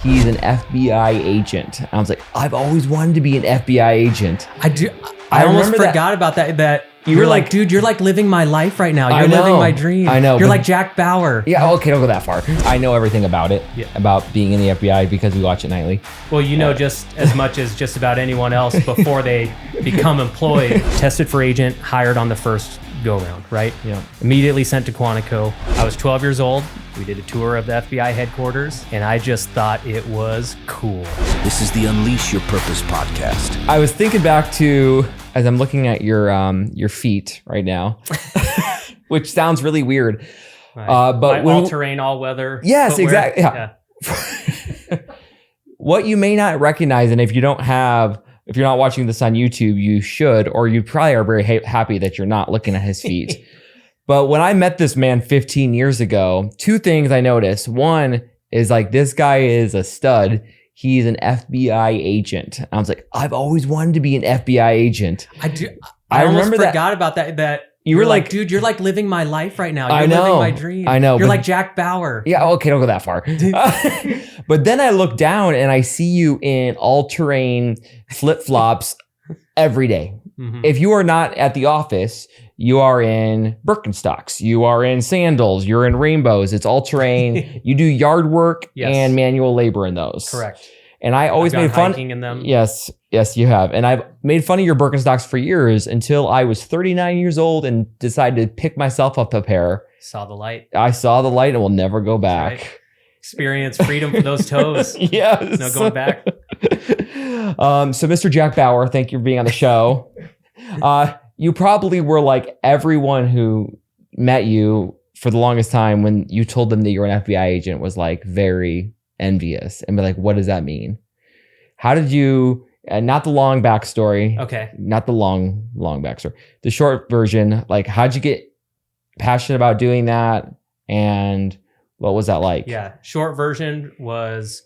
He's an FBI agent. I was like, I've always wanted to be an FBI agent. I almost forgot about that. You're like, dude, you're like living my life right now. You're living my dream. I know. You're like Jack Bauer. Yeah, okay, don't go that far. I know everything about it, about being in the FBI because we watch it nightly. Well, you know just as much as just about anyone else before they become employed. Tested for agent, hired on the first go-round, right? Yeah. Immediately sent to Quantico. I was 12 years old. We did a tour of the FBI headquarters, and I just thought it was cool. This is the Unleash Your Purpose podcast. I was thinking back to, as I'm looking at your feet right now, which sounds really weird. But all-terrain, all-weather. Yes, footwear. exactly. Yeah. What you may not recognize, and if you're not watching this on YouTube, you should, or you probably are very happy that you're not looking at his feet. But when I met this man 15 years ago, two things I noticed. One is like, this guy is a stud. He's an FBI agent. I was like, I've always wanted to be an FBI agent. I almost forgot about that. You were like, dude, you're like living my life right now. You're living my dream. I know. You're like Jack Bauer. Yeah, okay, don't go that far. But then I look down and I see you in all-terrain flip-flops every day. Mm-hmm. If you are not at the office, you are in Birkenstocks, you are in sandals, you're in rainbows, it's all-terrain. You do yard work and manual labor in those. Correct. And I always made fun hiking in them. Yes, you have. And I've made fun of your Birkenstocks for years until I was 39 years old and decided to pick myself up a pair. Saw the light. I saw the light and will never go back. Right. Experience freedom for those toes. Yes. No going back. So Mr. Jack Bauer, thank you for being on the show. You probably were like everyone who met you for the longest time when you told them that you were an FBI agent was like very envious and be like, what does that mean? How did you, not the long backstory. Okay. Not the long backstory. The short version, like how'd you get passionate about doing that? And what was that like? Yeah. Short version was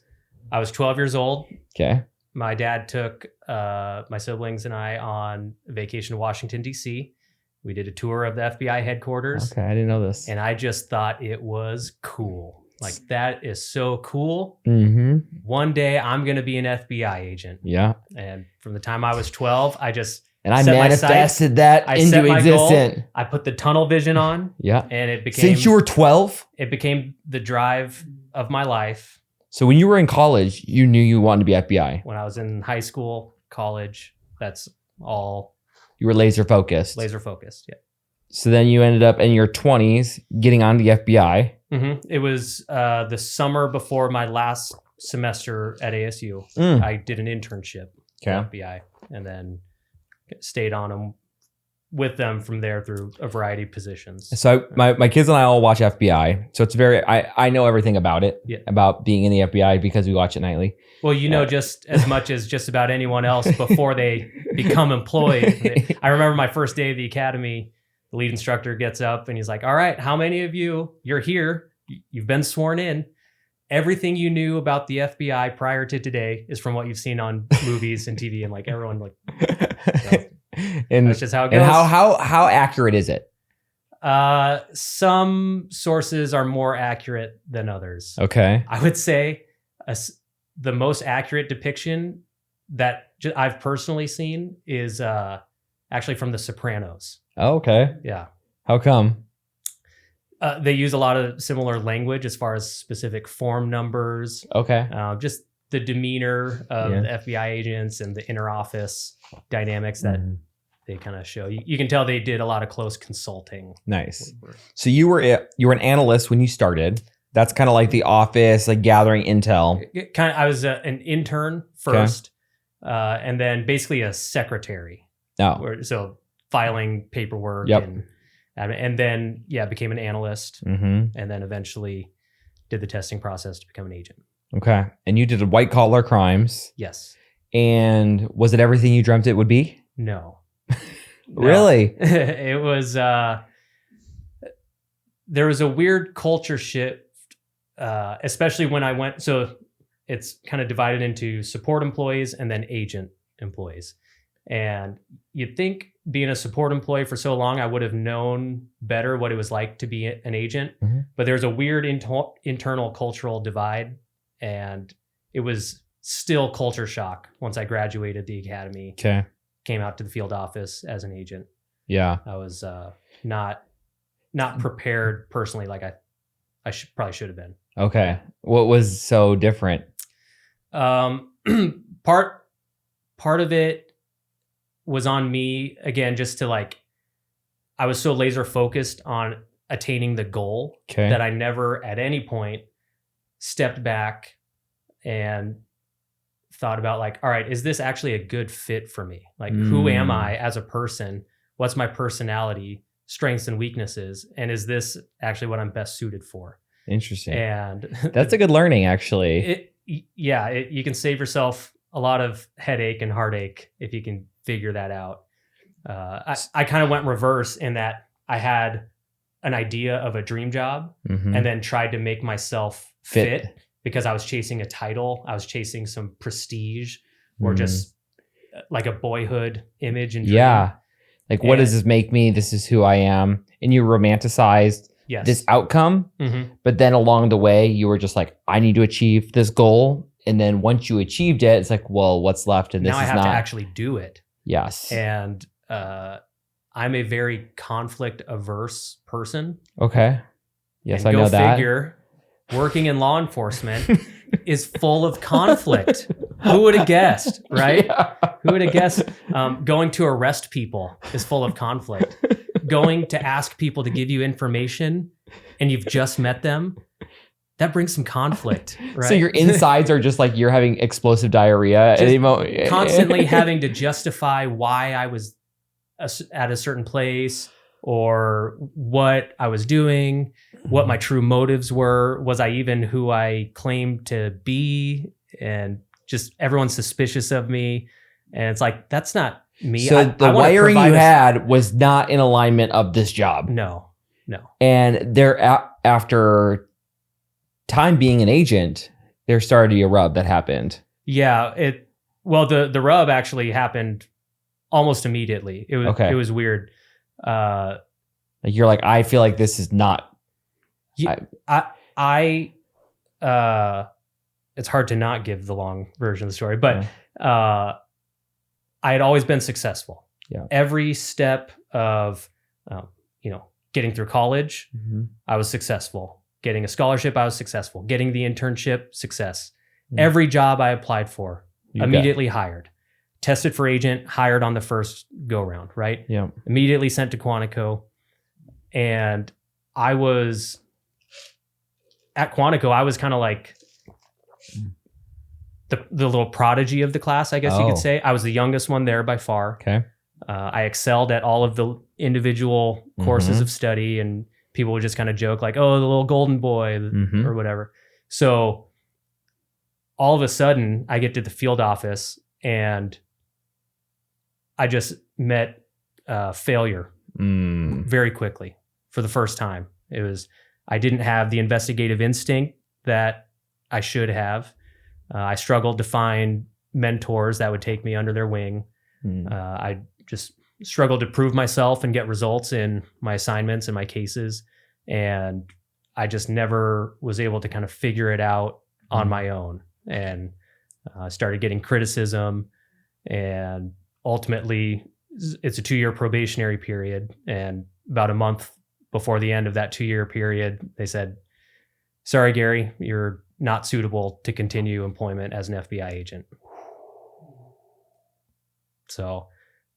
I was 12 years old. Okay. My dad took my siblings and I on vacation to Washington, D.C. We did a tour of the FBI headquarters. Okay, I didn't know this. And I just thought it was cool. Like, that is so cool. Mm-hmm. One day I'm going to be an FBI agent. Yeah. And from the time I was 12, I manifested that into existence. I put the tunnel vision on. Yeah. And it became... Since you were 12? It became the drive of my life. So when you were in college, you knew you wanted to be FBI? When I was in high school, college, that's all... You were laser focused? Laser focused, yeah. So then you ended up in your 20s getting on the FBI. Mm-hmm. It was the summer before my last semester at ASU. I did an internship at FBI and then stayed on them with them from there through a variety of positions. So my kids and I all watch FBI. So it's I know everything about it, about being in the FBI because we watch it nightly. Well, you know just as much as just about anyone else before they become employed. I remember my first day of the academy. The lead instructor gets up and he's like, all right, how many of you're here? You've been sworn in. Everything you knew about the FBI prior to today is from what you've seen on movies and TV. And like everyone like, and that's just how it goes. And how accurate is it? Some sources are more accurate than others. Okay. I would say the most accurate depiction that I've personally seen is actually from The Sopranos. Oh, okay. Yeah. How come? They use a lot of similar language as far as specific form numbers. Okay. Just the demeanor of the FBI agents and the inner office dynamics that they kind of show. You can tell they did a lot of close consulting. Nice. So you were an analyst when you started. That's kind of like the office, like gathering intel. I was an intern first, and then basically a secretary. Oh. So filing paperwork and then became an analyst and then eventually did the testing process to become an agent. Okay. And you did white collar crimes. Yes. And was it everything you dreamt it would be? No. Really? It was there was a weird culture shift, especially when I went, so it's kind of divided into support employees and then agent employees. And you'd think being a support employee for so long, I would have known better what it was like to be an agent. But there's a weird internal cultural divide. And it was still culture shock once I graduated the academy, Okay. came out to the field office as an agent. Yeah. I was not prepared personally like I probably should have been. Okay. What was so different? Part of it was on me, again, just to like, I was so laser focused on attaining the goal Okay. that I never at any point stepped back and thought about like, all right, is this actually a good fit for me? Like, who am I as a person? What's my personality, strengths and weaknesses? And is this actually what I'm best suited for? Interesting. And That's a good learning, actually. you can save yourself a lot of headache and heartache if you can figure that out. I kind of went reverse in that I had an idea of a dream job Mhm. and then tried to make myself fit because I was chasing a title. I was chasing some prestige or just like a boyhood image and dream. Yeah. Like, what does this make me? This is who I am. And you romanticized this outcome. Mm-hmm. But then along the way, you were just like, I need to achieve this goal. And then once you achieved it, it's like, well, what's left? And this now I is have not to actually do it. Yes. And I'm a very conflict averse person. Okay. Yes, and I know that. Go figure, working in law enforcement is full of conflict. Who would have guessed, right? Yeah. Who would have guessed? Going to arrest people is full of conflict. Going to ask people to give you information and you've just met them, that brings some conflict, right? So your insides are just like you're having explosive diarrhea at any moment. Constantly having to justify why I was at a certain place or what I was doing, what my true motives were. Was I even who I claimed to be? And just everyone's suspicious of me. And it's like, that's not me. So the wiring you had was not in alignment of this job. No. And there, after time being an agent, there started to be a rub that happened. Yeah. The rub actually happened almost immediately. It was weird. Like you're like, I feel like this is not. It's hard to not give the long version of the story, but I had always been successful. Yeah. Every step of, getting through college, Mm-hmm. I was successful. Getting a scholarship, I was successful. Getting the internship, success. Mm-hmm. Every job I applied for, immediately hired. Tested for agent, hired on the first go round, right? Yeah. Immediately sent to Quantico. And I was at Quantico, I was kind of like the little prodigy of the class, I guess you could say. I was the youngest one there by far. Okay. I excelled at all of the individual courses of study, and people would just kind of joke like, oh, the little golden boy or whatever. So all of a sudden I get to the field office and I just met failure very quickly for the first time. I didn't have the investigative instinct that I should have. I struggled to find mentors that would take me under their wing. I just struggled to prove myself and get results in my assignments and my cases. And I just never was able to kind of figure it out on my own. And I started getting criticism, and ultimately it's a 2-year probationary period. And about a month before the end of that 2-year period, they said, sorry, Gary, you're not suitable to continue employment as an FBI agent. So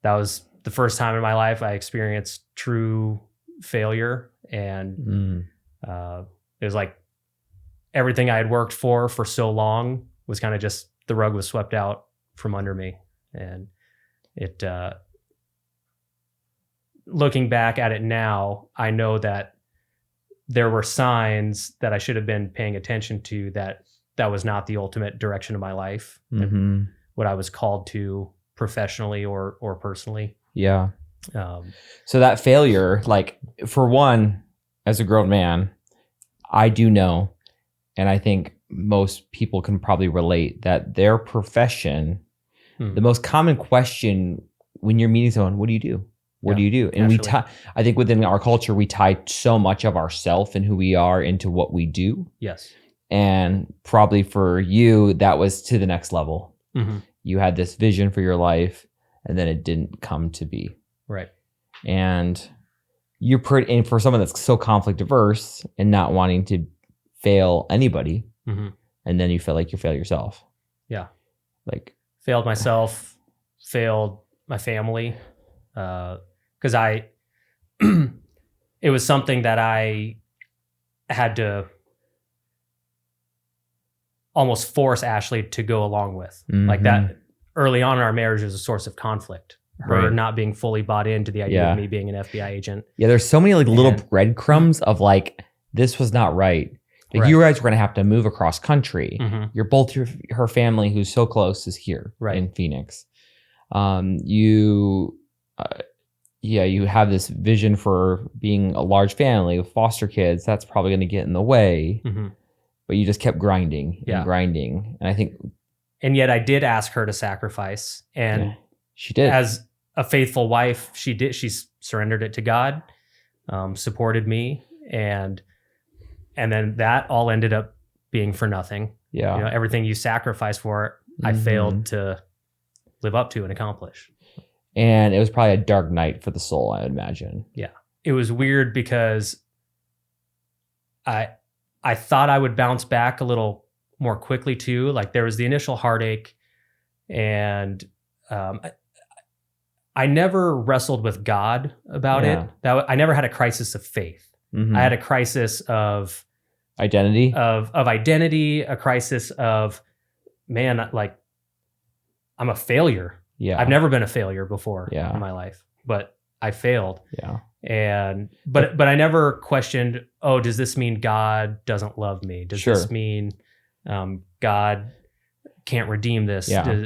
that was the first time in my life I experienced true failure. And it was like everything I had worked for so long was kind of just, the rug was swept out from under me. And it, looking back at it now, I know that there were signs that I should have been paying attention to, that was not the ultimate direction of my life and what I was called to professionally or personally. Yeah. So that failure, like, for one, as a grown man, I do know, and I think most people can probably relate, that their profession, the most common question when you're meeting someone, what do you do? What do you do? And I think within our culture, we tie so much of ourself and who we are into what we do. Yes. And probably for you, that was to the next level. Mhm. You had this vision for your life, and then it didn't come to be. Right. And you're pretty, and for someone that's so conflict averse and not wanting to fail anybody, Mhm. and then you feel like you fail yourself. Yeah. Like, Failed myself, failed my family. Because it was something that I had to almost force Ashley to go along with. Like that early on in our marriage was a source of conflict. Her Right. not being fully bought into the idea Yeah. of me being an FBI agent. yeah, there's so many like little And- breadcrumbs of like, this was not right. Like Right. you guys were going to have to move across country. Mhm. You're both her family who's so close is here Right. in Phoenix. You have this vision for being a large family with foster kids. That's probably going to get in the way, Mhm. but you just kept grinding and Yeah. grinding. And I think And yet I did ask her to sacrifice. And yeah, she did. as a faithful wife, she did. She surrendered it to God, supported me, and then that all ended up being for nothing. yeah. You know, everything you sacrificed for it, I Mhm. failed to live up to and accomplish. And it was probably a dark night for the soul, I would imagine. It was weird because I thought I would bounce back a little more quickly too. Like there was the initial heartache, and I never wrestled with God about Yeah. it. I never had a crisis of faith. Mhm. I had a crisis of Identity. identity, a crisis of, man, like I'm a failure. yeah. I've never been a failure before Yeah. in my life, but I failed. Yeah. And but I never questioned, oh, does this mean God doesn't love me? Does Sure. this mean God can't redeem this? Yeah.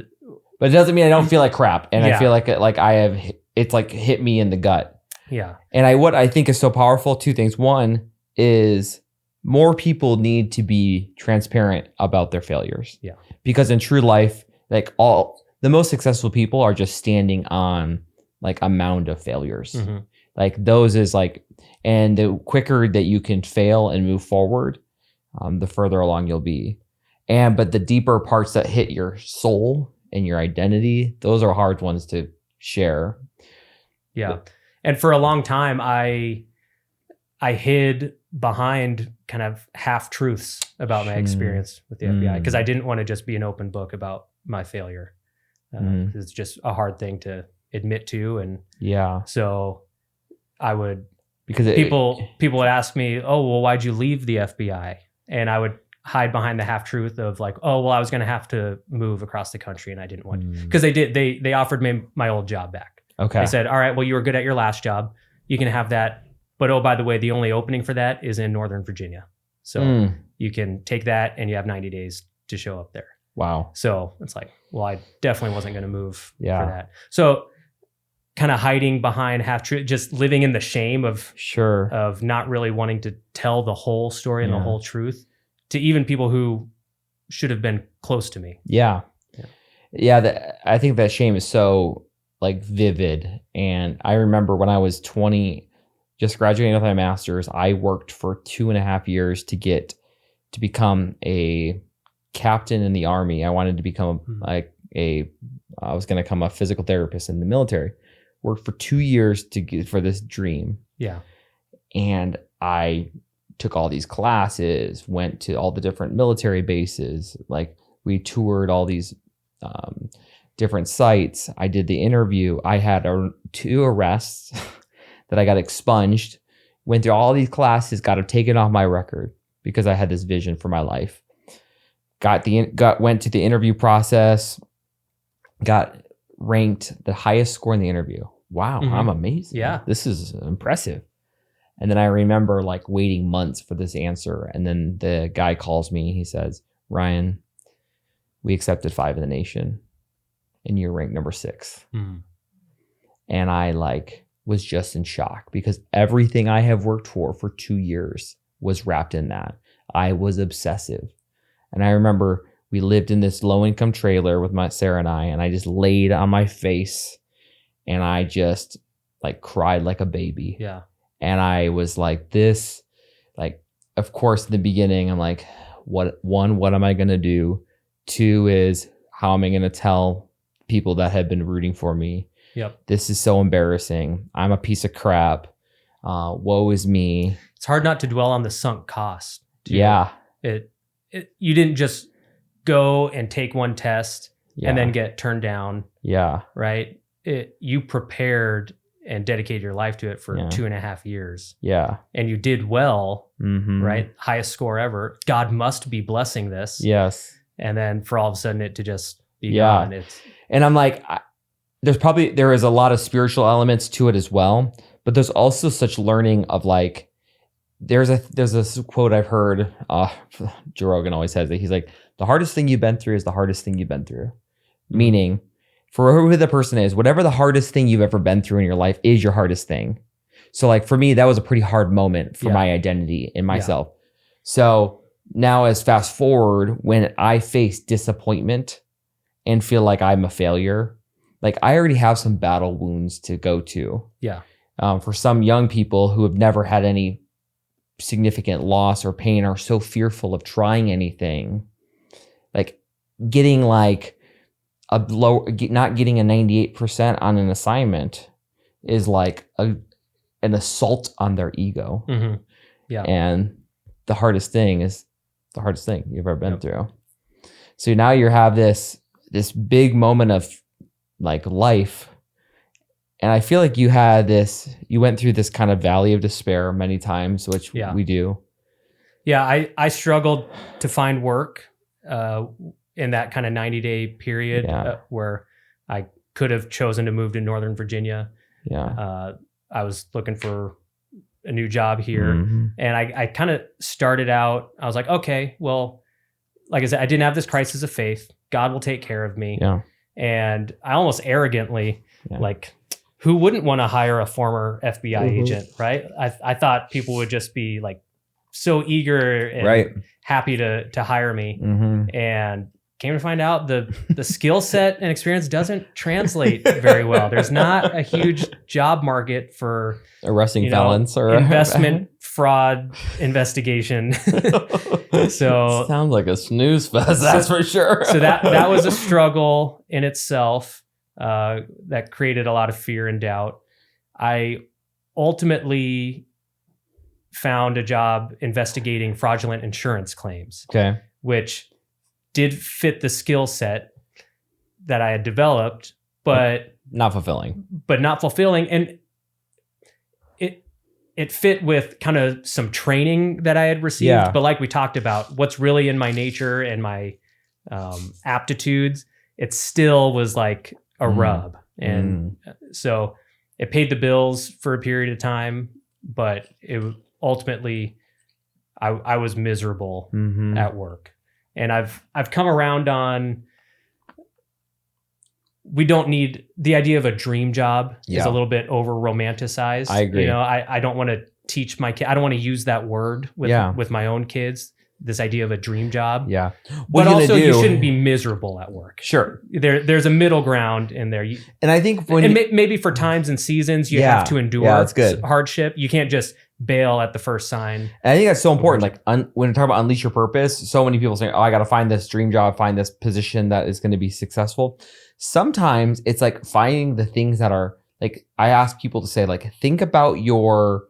But it doesn't mean I don't feel like crap. And I Yeah. feel like I have, it's like hit me in the gut. Yeah. And what I think is so powerful, two things. One is more people need to be transparent about their failures. Yeah. Because in true life, like the most successful people are just standing on like a mound of failures. Mhm. Like those is like, and the quicker that you can fail and move forward, the further along you'll be. But the deeper parts that hit your soul and your identity, those are hard ones to share. Yeah. And for a long time, I hid behind kind of half truths about my experience with the FBI because I didn't want to just be an open book about my failure. It's just a hard thing to admit to. And Yeah. so I would, Because people would ask me, oh, well, why'd you leave the FBI? And I would hide behind the half truth of like, oh, well, I was going to have to move across the country and I didn't want to. Because they offered me my old job back. Okay. They said, all right, well, you were good at your last job. You can have that. But oh, by the way, the only opening for that is in Northern Virginia. So you can take that and you have 90 days to show up there. Wow. So it's like, well, I definitely wasn't going to move for Yeah. that. So kind of hiding behind half truth, just living in the shame of not really wanting to tell the whole story and the whole truth to even people who should have been close to me. Yeah. I think that shame is so like vivid. And I remember when I was 20, just graduating with my master's, I worked for 2.5 years to become a captain in the Army. I wanted to become I was going to become a physical therapist in the military. Worked for 2 years for this dream. Yeah. And I took all these classes, went to all the different military bases. Like we toured all these different sites. I did the interview. I had 2 arrests that I got expunged. Went through all these classes, got them taken off my record because I had this vision for my life. Went to the interview process, got ranked the highest score in the interview. Wow, I'm amazing. Yeah. This is impressive. And then I remember like waiting months for this answer. And then the guy calls me. He says, Ryan, we accepted 5 in the nation and you're ranked number 6. And I was just in shock because everything I have worked for 2 years was wrapped in that. I was obsessive. And I remember we lived in this low income trailer with Sarah and I just laid on my face and I just cried like a baby. Yeah. And I was like this, of course, in the beginning, I'm like, what am I going to do? 2 is how am I going to tell people that have been rooting for me? Yep. This is so embarrassing. I'm a piece of crap. Woe is me. It's hard not to dwell on the sunk cost. Too. Yeah. You didn't just go and take one test Yeah. and then get turned down. Yeah. Right. You prepared and dedicated your life to it for Yeah. 2.5 years. Yeah. And you did well, Mm-hmm. right? Highest score ever. God must be blessing this. Yes. And then for all of a sudden it to just be Yeah. gone. And I'm like, there is a lot of spiritual elements to it as well, but there's also such learning of like, there's a quote I've heard, Joe Rogan always says it. He's like, the hardest thing you've been through is the hardest thing you've been through. Meaning, for whoever the person is, whatever the hardest thing you've ever been through in your life is your hardest thing. So like for me, that was a pretty hard moment for my identity in myself. Yeah. So now as fast forward, when I face disappointment and feel like I'm a failure, like I already have some battle wounds to go to. Yeah. For some young people who have never had any significant loss or pain are so fearful of trying anything, like getting like not getting a 98% on an assignment is like an assault on their ego. Mm-hmm. Yeah. And the hardest thing is the hardest thing you've ever been through. So now you have this big moment of like life. And I feel like you went through this kind of valley of despair many times, which we do. Yeah. I struggled to find work in that kind of 90-day period where I could have chosen to move to Northern Virginia. Yeah. I was looking for a new job here. Mm-hmm. And I kind of started out, I was like, okay, well, like I said, I didn't have this crisis of faith. God will take care of me. Yeah. And I almost arrogantly, like, who wouldn't want to hire a former FBI agent, right? I thought people would just be like so eager and happy to hire me. Mm-hmm. And came to find out the skill set and experience doesn't translate very well. There's not a huge job market for arresting felons or investment fraud investigation. So sounds like a snooze fest, that's for sure. So that was a struggle in itself that created a lot of fear and doubt. I ultimately found a job investigating fraudulent insurance claims, which did fit the skill set that I had developed, but not fulfilling. And it fit with kind of some training that I had received. Yeah. But like we talked about, what's really in my nature and my aptitudes, it still was like a rub. And so it paid the bills for a period of time, but it ultimately, I was miserable at work. And I've come around on, we don't need, the idea of a dream job is a little bit over romanticized. I agree. You know, I don't want to teach my kid, I don't want to use that word with my own kids, this idea of a dream job. Yeah. But also you shouldn't be miserable at work. Sure. There's a middle ground in there. And I think maybe for times and seasons you have to endure hardship. You can't just bail at the first sign. And I think that's so important. Like when you talk about unleash your purpose, so many people say, oh, I got to find this dream job, find this position that is going to be successful. Sometimes it's like finding the things that are like, I ask people to say like, think about your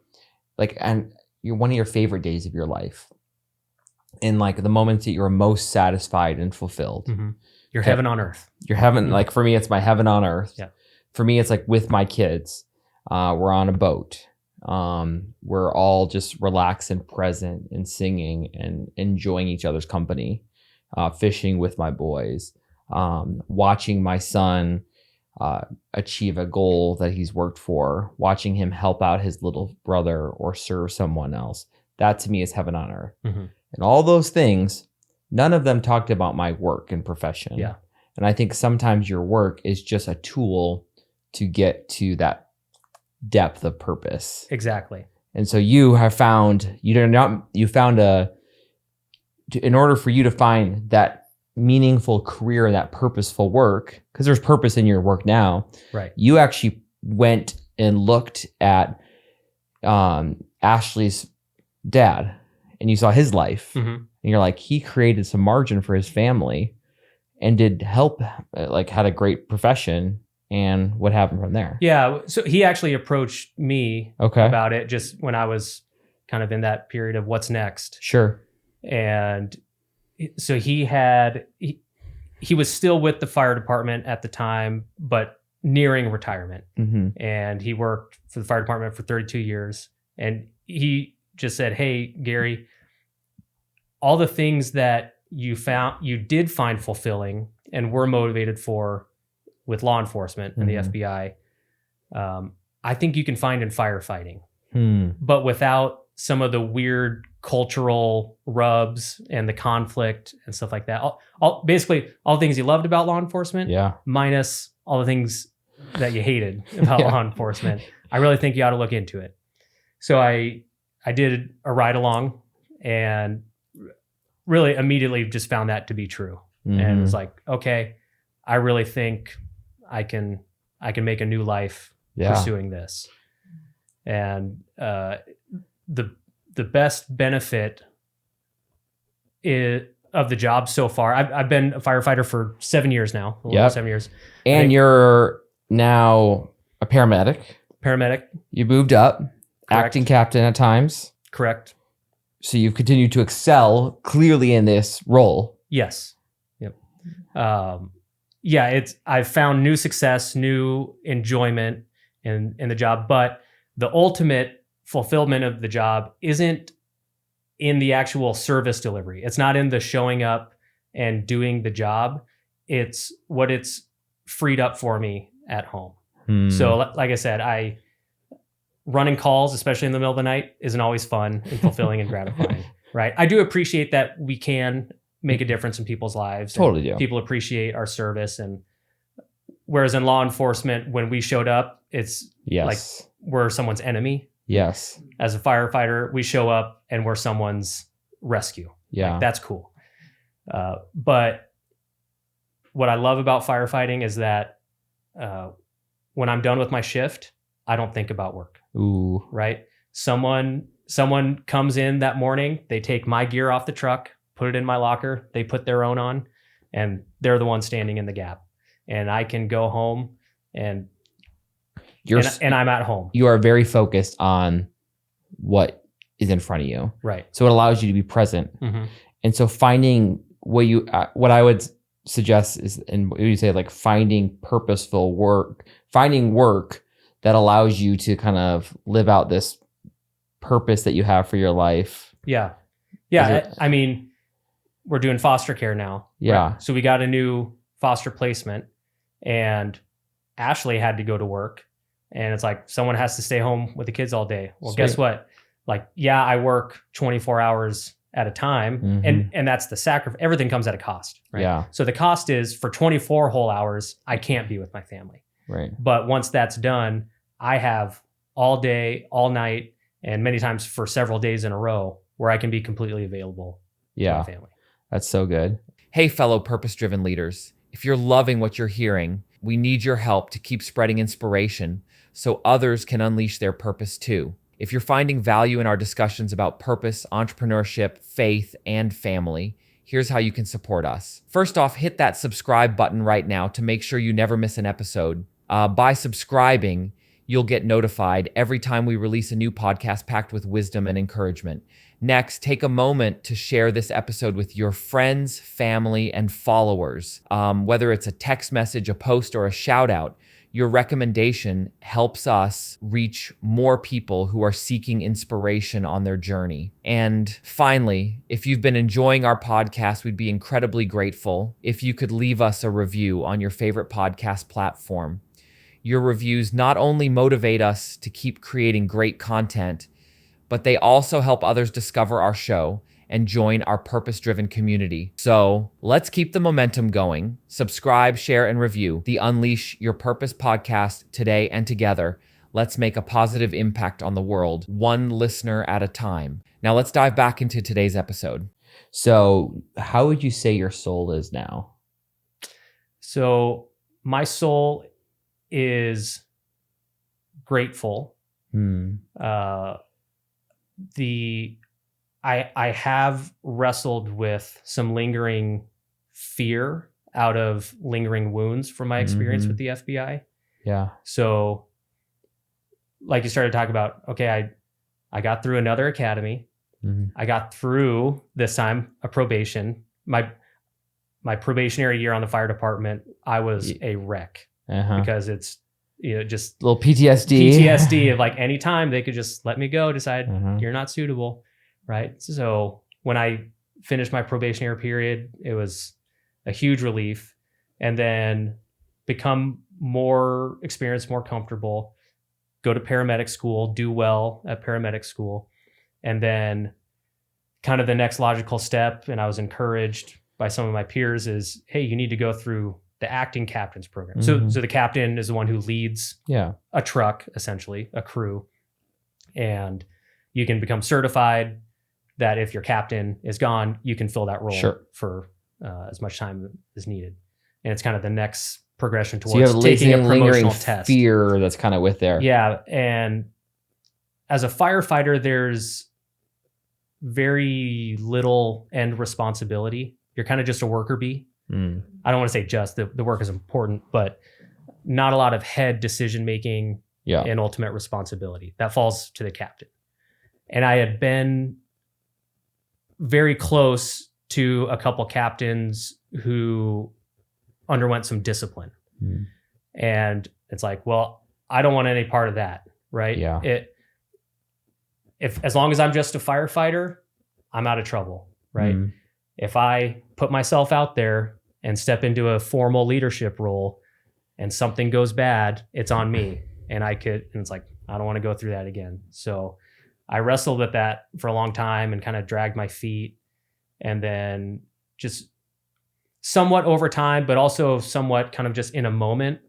one of your favorite days of your life. And like the moments that you're most satisfied and fulfilled. Mm-hmm. Your heaven on earth. Your heaven, like for me, it's my heaven on earth. Yeah. For me, it's like with my kids. We're on a boat. We're all just relaxed and present and singing and enjoying each other's company. Fishing with my boys. Watching my son achieve a goal that he's worked for. Watching him help out his little brother or serve someone else. That to me is heaven on earth. Mm-hmm. And all those things, none of them talked about my work and profession. Yeah. And I think sometimes your work is just a tool to get to that depth of purpose. Exactly. And so you have found, in order for you to find that meaningful career and that purposeful work, because there's purpose in your work now, right? You actually went and looked at Ashley's dad and you saw his life. Mm-hmm. And And you're like, he created some margin for his family and did help, like had a great profession. And what happened from there? Yeah. So he actually approached me Okay. about it just when I was kind of in that period of what's next. Sure. And so he was still with the fire department at the time, but nearing retirement. Mm-hmm. And he worked for the fire department for 32 years. And he just said, "Hey, Gary, all the things that you did find fulfilling and were motivated for with law enforcement and the FBI, I think you can find in firefighting, but without some of the weird cultural rubs and the conflict and stuff like that. Basically all the things you loved about law enforcement, minus all the things that you hated about law enforcement. I really think you ought to look into it." So I did a ride along and really immediately just found that to be true. And it was like, okay, I really think I can make a new life pursuing this. And the best benefit of the job so far, I've been a firefighter for 7 years now, over 7 years. And you're now a paramedic. You moved up, acting captain at times. Correct. So you've continued to excel clearly in this role. Yes. Yep. I've found new success, new enjoyment in the job, but the ultimate fulfillment of the job isn't in the actual service delivery. It's not in the showing up and doing the job. It's what it's freed up for me at home. So like I said, running calls, especially in the middle of the night, isn't always fun and fulfilling and gratifying, right? I do appreciate that we can make a difference in people's lives. Totally do. People appreciate our service. And whereas in law enforcement, when we showed up, it's like we're someone's enemy. Yes. As a firefighter, we show up and we're someone's rescue. Yeah. Like, that's cool. But what I love about firefighting is that when I'm done with my shift, I don't think about work. Ooh. Right? Someone comes in that morning, they take my gear off the truck, put it in my locker, they put their own on, and they're the one standing in the gap. And I can go home and I'm at home. You are very focused on what is in front of you. Right. So it allows you to be present. And so finding what I would suggest is, and what you say, like finding purposeful work, finding work that allows you to kind of live out this purpose that you have for your life. Yeah. I mean, we're doing foster care now. Yeah. Right? So we got a new foster placement and Ashley had to go to work, and it's like someone has to stay home with the kids all day. Well, Sweet. Guess what? Like, yeah, I work 24 hours at a time, and that's the sacrifice. Everything comes at a cost, right? Yeah. So the cost is for 24 whole hours, I can't be with my family. Right. But once that's done, I have all day, all night, and many times for several days in a row where I can be completely available to my family. That's so good. Hey, fellow purpose-driven leaders. If you're loving what you're hearing, we need your help to keep spreading inspiration so others can unleash their purpose too. If you're finding value in our discussions about purpose, entrepreneurship, faith, and family, here's how you can support us. First off, hit that subscribe button right now to make sure you never miss an episode. By subscribing, you'll get notified every time we release a new podcast packed with wisdom and encouragement. Next, take a moment to share this episode with your friends, family, and followers. Whether it's a text message, a post, or a shout out, your recommendation helps us reach more people who are seeking inspiration on their journey. And finally, if you've been enjoying our podcast, we'd be incredibly grateful if you could leave us a review on your favorite podcast platform. Your reviews not only motivate us to keep creating great content, but they also help others discover our show and join our purpose-driven community. So let's keep the momentum going. Subscribe, share, and review the Unleash Your Purpose podcast today, and together, let's make a positive impact on the world, one listener at a time. Now let's dive back into today's episode. So how would you say your soul is now? So my soul is grateful. I have wrestled with some lingering fear out of lingering wounds from my experience with the FBI. Yeah. So like you started talking about, okay, I got through another academy. I got through this time a probation. My probationary year on the fire department, I was a wreck because it's, just a little PTSD of like any time they could just let me go, decide you're not suitable. Right. So when I finished my probationary period, it was a huge relief, and then become more experienced, more comfortable, go to paramedic school, do well at paramedic school. And then kind of the next logical step, and I was encouraged by some of my peers, is, hey, you need to go through the acting captain's program. So the captain is the one who leads a truck, essentially, a crew. And you can become certified that if your captain is gone, you can fill that role for as much time as needed. And it's kind of the next progression towards taking a promotional test. Fear that's kind of with there. Yeah. And as a firefighter, there's very little end responsibility. You're kind of just a worker bee. I don't want to say just, the work is important, but not a lot of head decision making and ultimate responsibility. That falls to the captain. And I had been very close to a couple captains who underwent some discipline. And it's like, well, I don't want any part of that, right? Yeah. If as long as I'm just a firefighter, I'm out of trouble, right? If I put myself out there and step into a formal leadership role and something goes bad, it's on me. And it's like, I don't want to go through that again. So I wrestled with that for a long time and kind of dragged my feet. And then just somewhat over time, but also somewhat kind of just in a moment.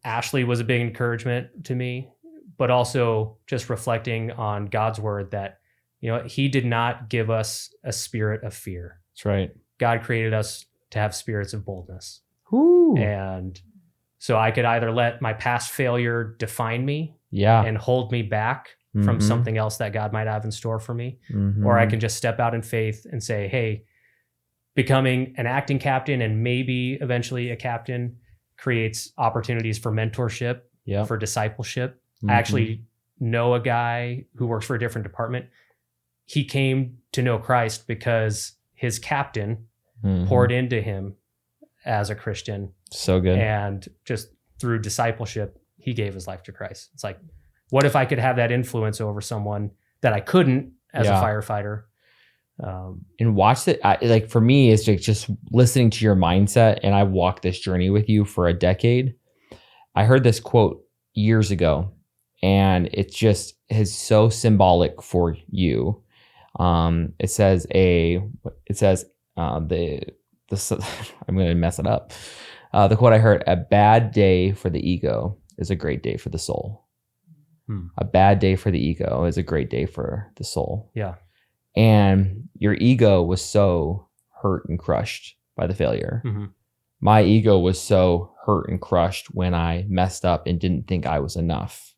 Ashley was a big encouragement to me, but also just reflecting on God's word that, he did not give us a spirit of fear. That's right. God created us to have spirits of boldness. Ooh. And so I could either let my past failure define me and hold me back from something else that God might have in store for me, or I can just step out in faith and say, hey, becoming an acting captain and maybe eventually a captain creates opportunities for mentorship, for discipleship. I actually know a guy who works for a different department. He came to know Christ because his captain poured into him as a Christian. So good. And just through discipleship, he gave his life to Christ. It's like, what if I could have that influence over someone that I couldn't as a firefighter? And watch it. Like for me, it's just listening to your mindset. And I walked this journey with you for a decade. I heard this quote years ago, and it just is so symbolic for you. It says I'm going to mess it up. The quote I heard: "A bad day for the ego is a great day for the soul." A bad day for the ego is a great day for the soul. Yeah. And your ego was so hurt and crushed by the failure. My ego was so hurt and crushed when I messed up and didn't think I was enough.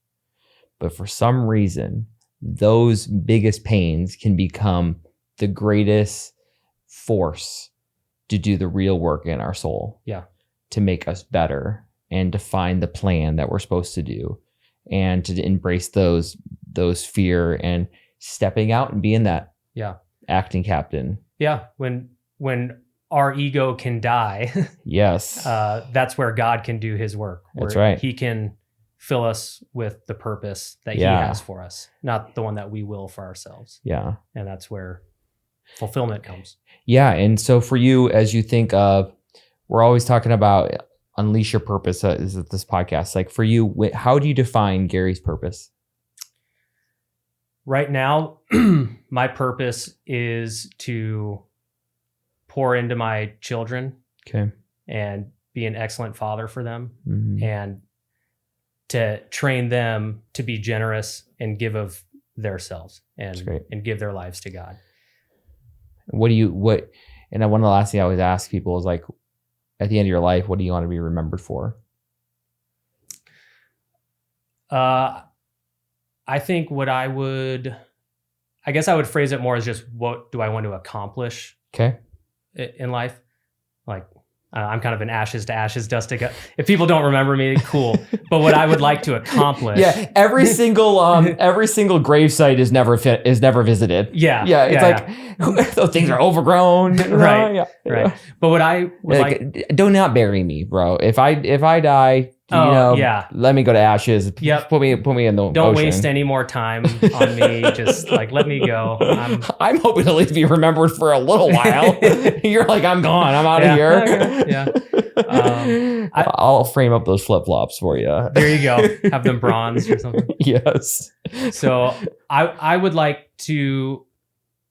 But for some reason, those biggest pains can become the greatest force to do the real work in our soul. Yeah. To make us better and to find the plan that we're supposed to do and to embrace those fear and stepping out and being that acting captain. Yeah. When our ego can die, yes, that's where God can do his work. That's right. He can fill us with the purpose that he has for us, not the one that we will for ourselves. Yeah. And that's where fulfillment comes. Yeah. And so for you, as you think of, we're always talking about unleash your purpose is this podcast. Like for you, how do you define Gary's purpose? Right now, my purpose is to pour into my children and be an excellent father for them and to train them to be generous and give of themselves and give their lives to God. And one of the last things I always ask people is like, at the end of your life, what do you want to be remembered for? I think what I would I guess I would phrase it more as just what do I want to accomplish Okay. in life? Like, I'm kind of an ashes to ashes, dust to dust. If people don't remember me, cool. But what I would like to accomplish. Yeah, every single gravesite is never visited. Yeah. Yeah, it's like those things are overgrown. Right. Yeah. Right. But what I would do not bury me, bro. If I die, let me go to ashes. Yep. Put me in the don't ocean. waste any more time on me. Just like let me go. I'm hoping to at least be remembered for a little while. You're like, I'm gone. I'm out of here. Yeah. I'll frame up those flip flops for you. There you go. Have them bronzed or something. Yes. So I would like to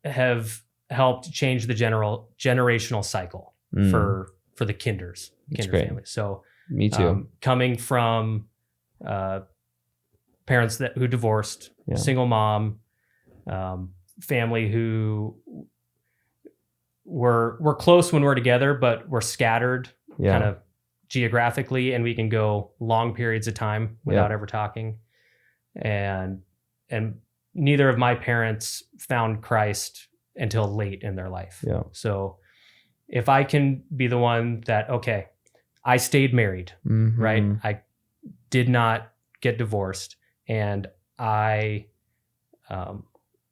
have helped change the generational cycle for the Kinder family. So me too. Coming from parents who divorced, single mom, family who we're close when we're together, but we're scattered kind of geographically, and we can go long periods of time without ever talking. And neither of my parents found Christ until late in their life. Yeah. So if I can be the one that, okay, I stayed married, right? I did not get divorced, and I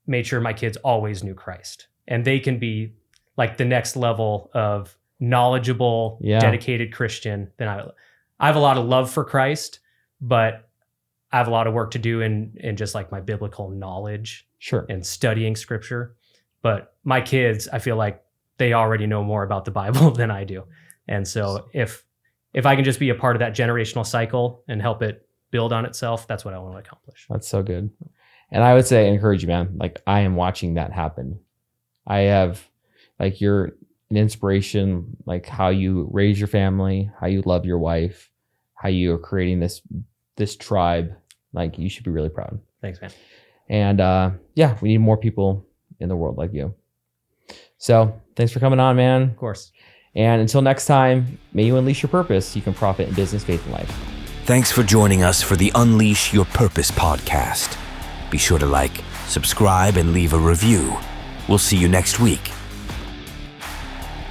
made sure my kids always knew Christ, and they can be like the next level of knowledgeable, dedicated Christian. Then I have a lot of love for Christ, but I have a lot of work to do in just like my biblical knowledge, and studying scripture. But my kids, I feel like they already know more about the Bible than I do, and so if I can just be a part of that generational cycle and help it build on itself, that's what I want to accomplish. That's so good. And I would say, encourage you, man. Like, I am watching that happen. I have, like, you're an inspiration, like how you raise your family, how you love your wife, how you are creating this tribe. Like, you should be really proud. Thanks, man. And we need more people in the world like you. So thanks for coming on, man. Of course. And until next time, may you unleash your purpose. You can profit in business, faith, and life. Thanks for joining us for the Unleash Your Purpose podcast. Be sure to like, subscribe, and leave a review. We'll see you next week.